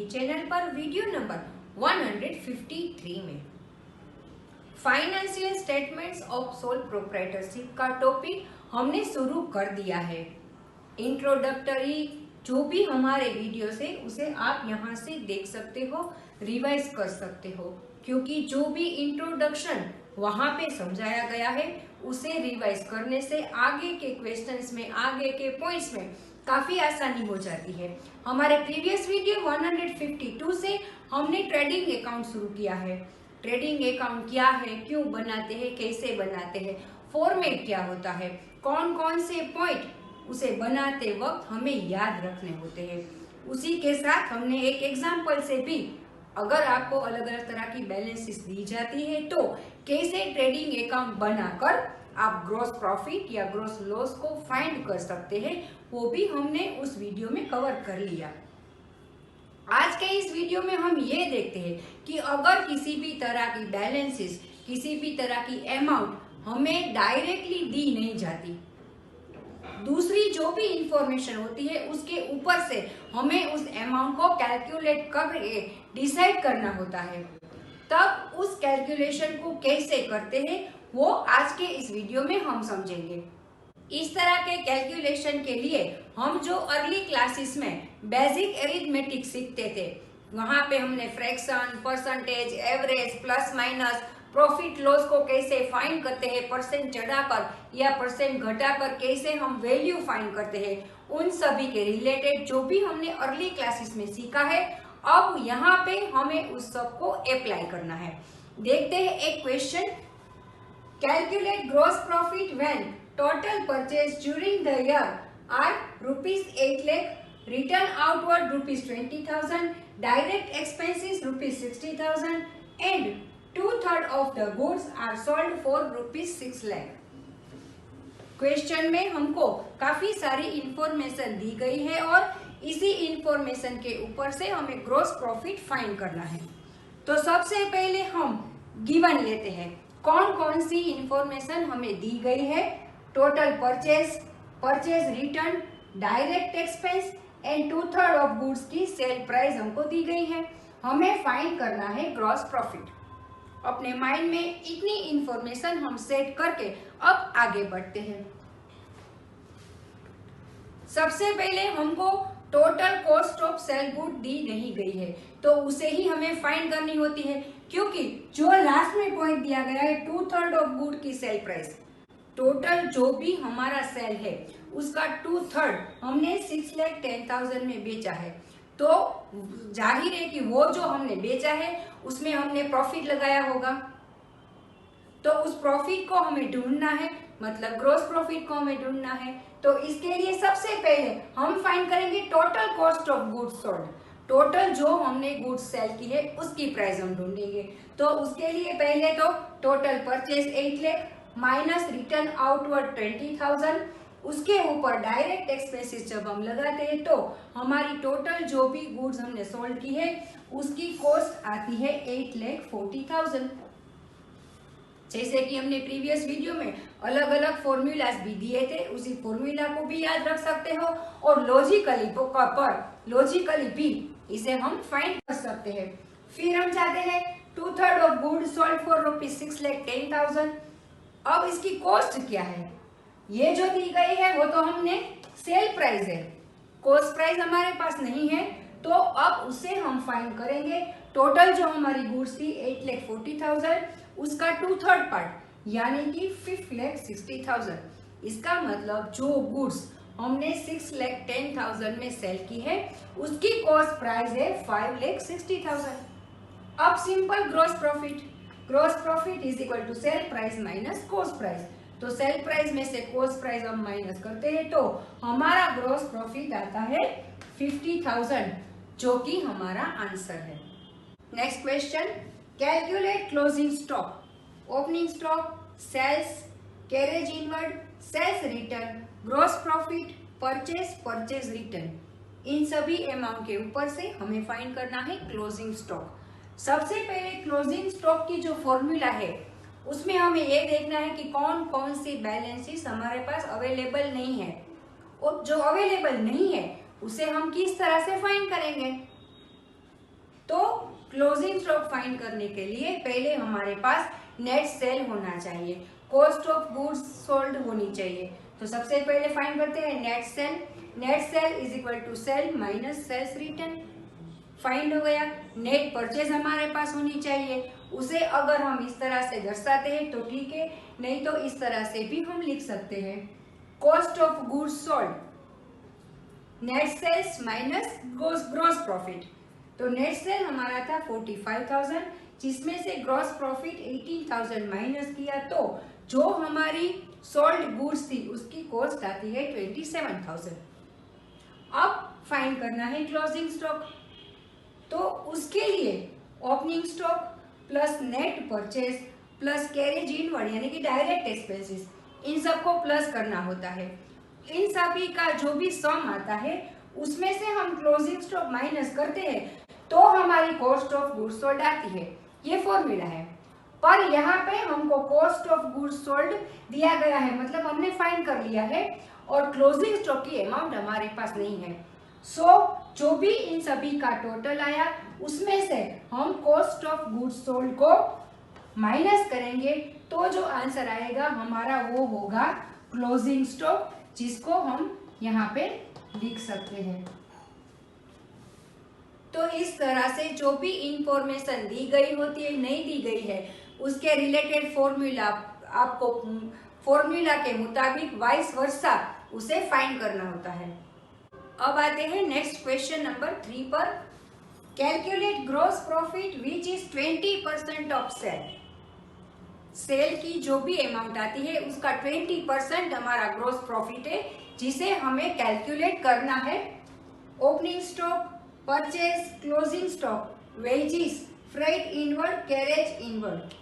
Channel पर video number 153 में। Financial statements of sole proprietorship का टॉपिक हमने शुरू कर दिया है। इंट्रोडक्टरी जो भी हमारे वीडियो से उसे आप यहाँ से देख सकते हो, रिवाइज कर सकते हो, क्योंकि जो भी इंट्रोडक्शन वहाँ पे समझाया गया है उसे रिवाइज करने से आगे के क्वेश्चंस में, आगे के पॉइंट्स में काफी आसानी हो जाती है। हमारे प्रीवियस वीडियो 152 से हमने ट्रेडिंग अकाउंट शुरू किया है। ट्रेडिंग अकाउंट क्या है, क्यों बनाते हैं, कैसे बनाते हैं, फॉर्मेट क्या होता है, कौन कौन से पॉइंट उसे बनाते वक्त हमें याद रखने होते हैं। उसी के साथ हमने एक एग्जाम्पल से भी, अगर आपको अलग अलग तरह की बैलेंसेस दी जाती है तो कैसे ट्रेडिंग अकाउंट बनाकर आप ग्रॉस प्रॉफिट या ग्रॉस लॉस को फाइंड कर सकते हैं, वो भी हमने उस वीडियो में कवर कर लिया। आज के इस वीडियो में हम ये देखते हैं कि अगर किसी भी तरह की बैलेंसेस, किसी भी तरह की अमाउंट हमें डायरेक्टली दी नहीं जाती, दूसरी जो भी इंफॉर्मेशन होती है उसके ऊपर से हमें उस अमाउंट को कैलकुलेट करके डिसाइड करना होता है, तब उस कैलकुलेशन को कैसे करते हैं वो आज के इस वीडियो में हम समझेंगे। इस तरह के कैलकुलेशन के लिए हम जो अर्ली क्लासेस में बेसिक अरिथमेटिक सीखते थे, वहां पे हमने fraction, percentage, average, plus minus, profit loss को कैसे फाइंड करते हैं, परसेंट चढ़ाकर या परसेंट घटाकर कैसे हम वैल्यू फाइंड करते हैं, उन सभी के रिलेटेड जो भी हमने अर्ली क्लासेस में सीखा है, अब यहाँ पे हमें उस सब को अप्लाई करना है। देखते हैं एक question. Calculate gross profit when total purchase during the year are ₹8 lakh, return outward ₹20,000, direct expenses ₹60,000 and 2/3 of the goods are sold for ₹6 lakh। Question में हमको काफी सारी इंफॉर्मेशन दी गई है और इसी इंफॉर्मेशन के ऊपर से हमें ग्रॉस प्रॉफिट फाइंड करना है। तो सबसे पहले हम गिवन लेते हैं, कौन कौन सी इंफॉर्मेशन हमें दी गई है। Total purchase, purchase return, direct expense and 2/3 of goods की सेल प्राइस हमको दी गई है। हमें फाइंड करना है ग्रॉस प्रॉफिट। अपने माइंड में इतनी इंफॉर्मेशन हम सेट करके अब आगे बढ़ते हैं। सबसे पहले हमको total cost of sale good दी नहीं गई है, तो उसे ही हमें फाइंड करनी होती है, क्योंकि जो लास्ट में पॉइंट दिया गया है 2/3 ऑफ गुड की सेल प्राइस, टोटल जो भी हमारा सेल है उसका 2/3 हमने 6,10,000 में बेचा है, तो जाहिर है कि वो जो हमने बेचा है उसमें हमने प्रॉफिट लगाया होगा, तो उस प्रॉफिट को हमें ढूंढना है, मतलब ग्रॉस प्रॉफिट को हमें ढूंढना है। तो इसके लिए सबसे पहले हम फाइंड करेंगे total cost of goods sold. Total जो हमने गुड्स सेल की है उसकी प्राइस हम ढूंढेंगे। तो उसके लिए पहले तो total purchase 8 lakh minus return outward 20,000, उसके ऊपर डायरेक्ट एक्सपेंसेस जब हम लगाते हैं तो हमारी टोटल जो भी गुड्स हमने सोल्ड की है उसकी कॉस्ट आती है 8,40,000। जैसे कि हमने प्रीवियस वीडियो में अलग अलग फॉर्मूलाज भी दिए थे, उसी फॉर्मूला को भी याद रख सकते हो और लॉजिकली भी इसे हम फाइंड कर सकते हैं। फिर हम चाहते हैं 2/3 ऑफ गुड्स सोल्ड फॉर ₹6,10,000। अब इसकी कॉस्ट क्या है, ये जो दी गई है वो तो हमने सेल प्राइस है, कॉस्ट प्राइस हमारे पास नहीं है, तो अब उसे हम फाइंड करेंगे। टोटल जो हमारी गुड्स थी 8,40,000, उसका 2/3 पार्ट यानी कि 5,60,000। इसका मतलब जो गुड्स हमने 6,10,000 में सेल की है उसकी कॉस्ट प्राइस है 5,60,000। अब simple gross profit is equal to sale price minus cost price. तो सेल प्राइस में से कॉस्ट प्राइस हम माइनस करते हैं तो हमारा ग्रॉस प्रॉफिट आता है 50,000, जो कि हमारा आंसर है। Next question, calculate closing stock, opening stock, sales, carriage inward, sales return, gross profit, purchase return, इन सभी अमाउंट के ऊपर से हमें फाइंड करना है क्लोजिंग स्टॉक। सबसे पहले क्लोजिंग स्टॉक की जो फॉर्मूला है उसमें हमें ये देखना है कि कौन कौन सी बैलेंसेस हमारे पास अवेलेबल नहीं है, और जो अवेलेबल नहीं है उसे हम किस तरह से फाइंड करेंगे। क्लोजिंग स्टॉक फाइंड करने के लिए पहले हमारे पास नेट सेल होना चाहिए, कॉस्ट ऑफ गुड्स सोल्ड होनी चाहिए। तो सबसे पहले फाइंड करते हैं net sale. Net sale is equal to sale minus sales return. Find हो गया। नेट परचेज हमारे पास होनी चाहिए, उसे अगर हम इस तरह से दर्शाते हैं तो ठीक है, नहीं तो इस तरह से भी हम लिख सकते हैं, cost of goods sold, net sales minus gross profit. तो नेट सेल हमारा था 45,000, जिसमें से ग्रॉस प्रॉफिट 18,000 माइनस किया तो जो हमारी सोल्ड गुड्स थी उसकी कॉस्ट आती है 27,000। अब फाइंड करना है क्लोजिंग स्टॉक। तो उसके लिए opening stock plus net purchase plus carriage inward यानी कि डायरेक्ट एक्सपेंसेस, इन सबको प्लस करना होता है। इन सभी का जो भी सम आता है उसमें से हम क्लोजिंग स्टॉक माइनस करते हैं तो हमारी कॉस्ट ऑफ गुड्स सोल्ड आती है। ये फॉर्मूला है। पर यहाँ पे हमको कॉस्ट ऑफ गुड्स सोल्ड दिया गया है, मतलब हमने फाइंड कर लिया है और क्लोजिंग स्टॉक की अमाउंट हमारे पास नहीं है। जो भी इन सभी का टोटल आया उसमें से हम कॉस्ट ऑफ गुड्स सोल्ड को माइनस करेंगे तो जो आंसर आएगा हमारा वो होगा क्लोजिंग स्टॉक, जिसको हम यहाँ पे लिख सकते हैं। तो इस तरह से जो भी इंफॉर्मेशन दी गई होती है, नहीं दी गई है, उसके रिलेटेड फॉर्मूला आपको फॉर्मूला के मुताबिक वाइस वर्सा उसे फाइंड करना होता है। अब आते हैं नेक्स्ट क्वेश्चन नंबर 3 पर। Calculate gross profit which is 20% of sale. Sale की जो भी अमाउंट आती है उसका 20% हमारा ग्रॉस प्रॉफिट है, जिसे हमें कैलकुलेट करना है। Opening stock, purchase, closing stock, wages, freight inward, carriage inward.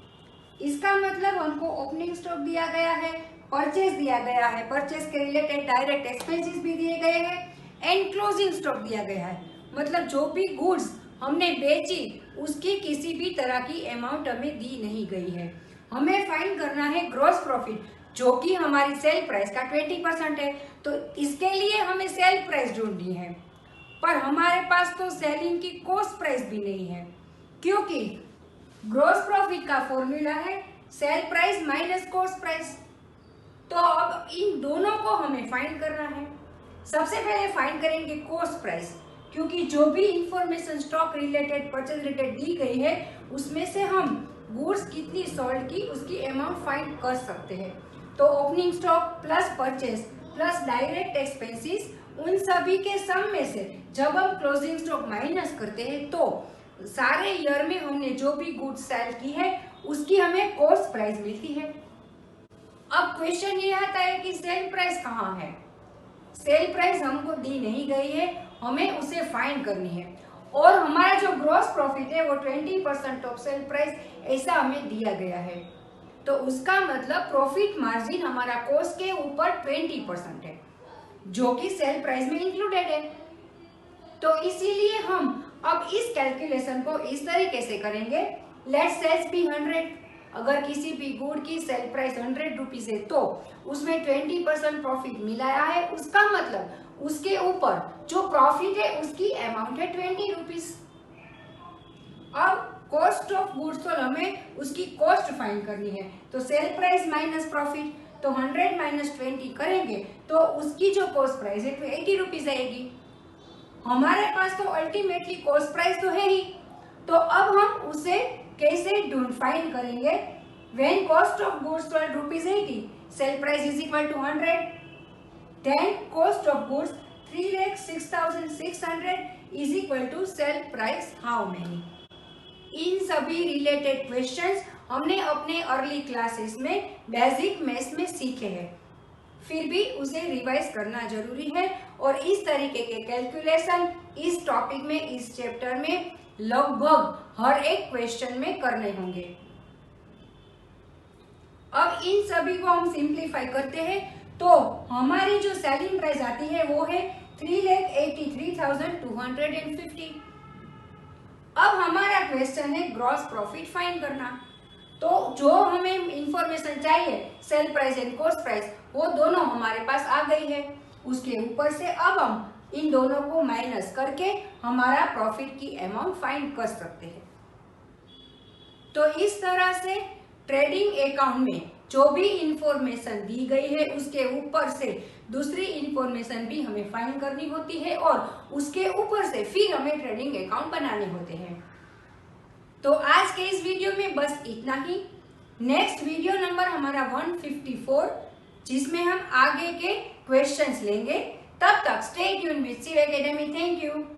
इसका मतलब हमको ओपनिंग स्टॉक दिया गया है, परचेज दिया गया है, परचेज के रिलेटेड डायरेक्ट एक्सपेंसेस भी दिए गए हैं एंड क्लोजिंग स्टॉक दिया गया है। मतलब जो भी गुड्स हमने बेची उसकी किसी भी तरह की अमाउंट हमें दी नहीं गई है। हमें फाइंड करना है ग्रॉस प्रॉफिट, जो कि हमारी सेल प्राइस का 20% है। तो इसके लिए हमें सेल प्राइस ढूंढनी है, पर हमारे पास तो सेलिंग की कॉस्ट प्राइस भी नहीं है, क्योंकि ग्रॉस प्रॉफिट का फॉर्मूला है cell price minus cost price. तो अब इन दोनों को हमें फाइंड करना है। सबसे पहले फाइंड करेंगे कॉस्ट प्राइस, क्योंकि जो भी information stock related, purchase related दी गई है उसमें से हम गुड्स कितनी सोल्ड की उसकी अमाउंट फाइंड कर सकते हैं। तो opening stock plus purchase plus direct expenses, उन सभी के सम में से जब हम क्लोजिंग स्टॉक माइनस करते हैं तो सारे ईयर में हमने जो भी गुड्स सेल की है उसकी हमें कॉस्ट प्राइस मिलती है। अब क्वेश्चन ये आता है कि सेल प्राइस कहाँ है। सेल प्राइस हमको दी नहीं गई है, हमें उसे फाइंड करनी है। और हमारा जो ग्रॉस प्रॉफिट है वो 20% ऑफ सेल प्राइस ऐसा हमें दिया गया है। तो उसका मतलब प्रॉफिट मार्जिन हमारा कॉस्ट के ऊपर 20% है, जो कि सेल प्राइस में इंक्लूडेड है। तो इसीलिए हम अब इस कैलकुलेशन को इस तरीके से करेंगे, लेट सेल्स बी 100। अगर किसी भी गुड की सेल प्राइस 100 रुपीज है तो उसमें 20% प्रॉफिट मिलाया है, उसका मतलब उसके ऊपर जो प्रॉफिट है उसकी अमाउंट है 20 रुपीज। अब कॉस्ट ऑफ गुड्स सोल्ड हमें उसकी कॉस्ट फाइंड करनी है। तो सेल प्राइस माइनस प्रॉफिट, तो 100 माइनस 20 करेंगे तो उसकी जो कॉस्ट प्राइस है तो 80 रुपीज आएगी। हमारे पास तो अल्टीमेटली कॉस्ट प्राइस तो है ही, तो अब हम उसे कैसे फाइंड करेंगे। When cost of goods sold ₹80, sale price is equal to 100, then cost of goods 3,06,600 is equal to sale price how many. इन सभी रिलेटेड क्वेश्चंस हमने अपने अर्ली क्लासेस में बेसिक मैथ्स में सीखे हैं, फिर भी उसे रिवाइज करना जरूरी है। और इस तरीके के कैलकुलेशन इस टॉपिक में, इस चैप्टर में लगभग हर एक क्वेश्चन में करने होंगे। अब इन सभी को हम सिंप्लीफाई करते हैं तो हमारी जो सेलिंग प्राइस आती है वो है 3,83,250। अब हमारा क्वेश्चन है ग्रॉस प्रॉफिट फाइंड करना। तो जो हमें इंफॉर्मेशन चाहिए sale price and cost price, वो दोनों हमारे पास आ गई है। उसके ऊपर से अब हम इन दोनों को माइनस करके हमारा प्रॉफिट की अमाउंट फाइंड कर सकते हैं। तो इस तरह से ट्रेडिंग अकाउंट में जो भी इंफॉर्मेशन दी गई है उसके ऊपर से दूसरी इंफॉर्मेशन भी हमें फाइंड करनी होती है और उसके ऊपर से फिर हमें ट्रेडिंग अकाउंट बनाने होते हैं। तो आज के इस वीडियो में बस इतना ही। नेक्स्ट वीडियो नंबर हमारा 154, जिसमें हम आगे के क्वेश्चंस लेंगे। तब तक stay tune with Shiv academy. Thank you.